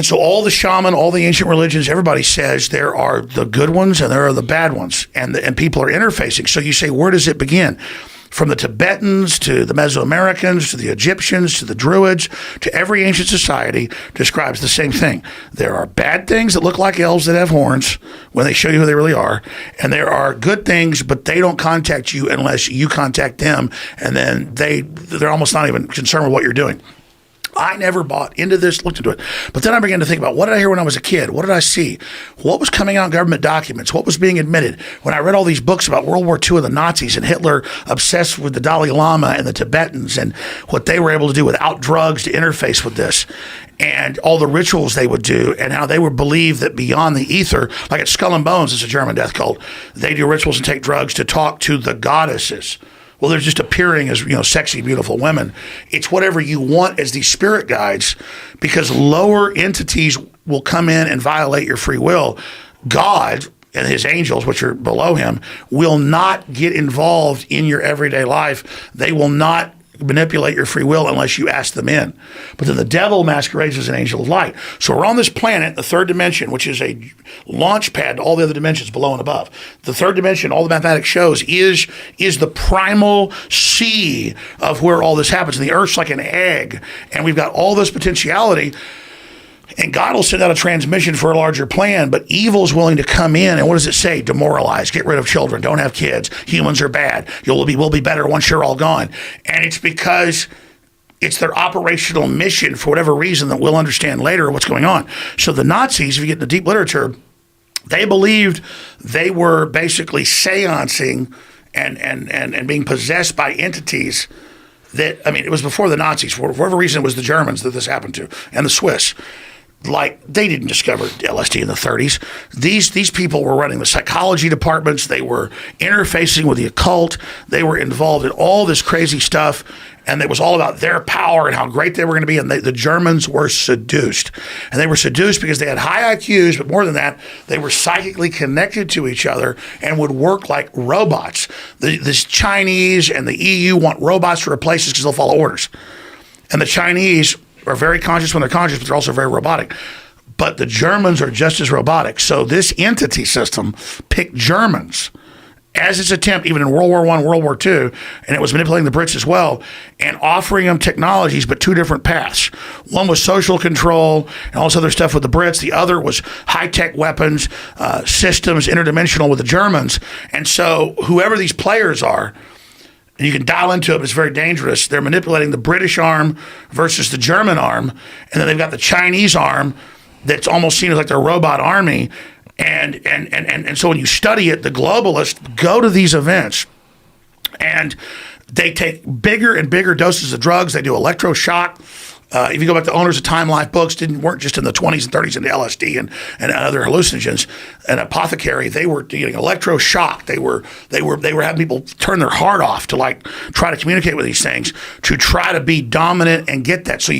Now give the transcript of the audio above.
And so all the shaman, all the ancient religions, everybody says there are the good ones and there are the bad ones, and people are interfacing. So you say, where does it begin? From the Tibetans to the Mesoamericans to the Egyptians to the Druids to every ancient society describes the same thing. There are bad things that look like elves that have horns when they show you who they really are, and there are good things, but they don't contact you unless you contact them, and then they're almost not even concerned with what you're doing. I never bought into this, looked into it. But then I began to think about, what did I hear when I was a kid? What did I see? What was coming out in government documents? What was being admitted? When I read all these books about World War II and the Nazis and Hitler obsessed with the Dalai Lama and the Tibetans and what they were able to do without drugs to interface with this, and all the rituals they would do, and how they would believe that beyond the ether, like at Skull and Bones, it's a German death cult, they do rituals and take drugs to talk to the goddesses. Well, they're just appearing as, sexy, beautiful women. It's whatever you want as these spirit guides, because lower entities will come in and violate your free will. God and his angels, which are below him, will not get involved in your everyday life. They will not manipulate your free will unless you ask them in. But then the devil masquerades as an angel of light. So we're on this planet, the third dimension, which is a launch pad to all the other dimensions below and above. The third dimension, all the mathematics shows, is the primal sea of where all this happens. And the Earth's like an egg, and we've got all this potentiality. And God will send out a transmission for a larger plan, but evil is willing to come in. And what does it say? Demoralize, get rid of children, don't have kids. Humans are bad. We'll be better once you're all gone. And it's because it's their operational mission for whatever reason that we'll understand later what's going on. So the Nazis, if you get into deep literature, they believed they were basically seancing and being possessed by entities that, it was before the Nazis. For whatever reason, it was the Germans that this happened to, and the Swiss. Like, they didn't discover LSD in the 30s. These people were running the psychology departments. They were interfacing with the occult. They were involved in all this crazy stuff, and it was all about their power and how great they were going to be. And the Germans were seduced. And they were seduced because they had high IQs, but more than that, they were psychically connected to each other and would work like robots. The Chinese and the EU want robots to replace us because they'll follow orders. And the Chinese are very conscious when they're conscious, but they're also very robotic. But the Germans are just as robotic. So this entity system picked Germans as its attempt, even in World War I, World War II, and it was manipulating the Brits as well, and offering them technologies, but two different paths. One was social control and all this other stuff with the Brits. The other was high-tech weapons, systems, interdimensional with the Germans. And so whoever these players are, and you can dial into it, but it's very dangerous. They're manipulating the British arm versus the German arm, and then they've got the Chinese arm that's almost seen as like their robot army. And so when you study it, the globalists go to these events, and they take bigger and bigger doses of drugs. They do electroshock. If you go back to Owners of Time Life books, weren't just in the 20s and 30s into LSD and other hallucinogens. And Apothecary, they were getting electroshock. They were having people turn their heart off to try to communicate with these things, to try to be dominant and get that. So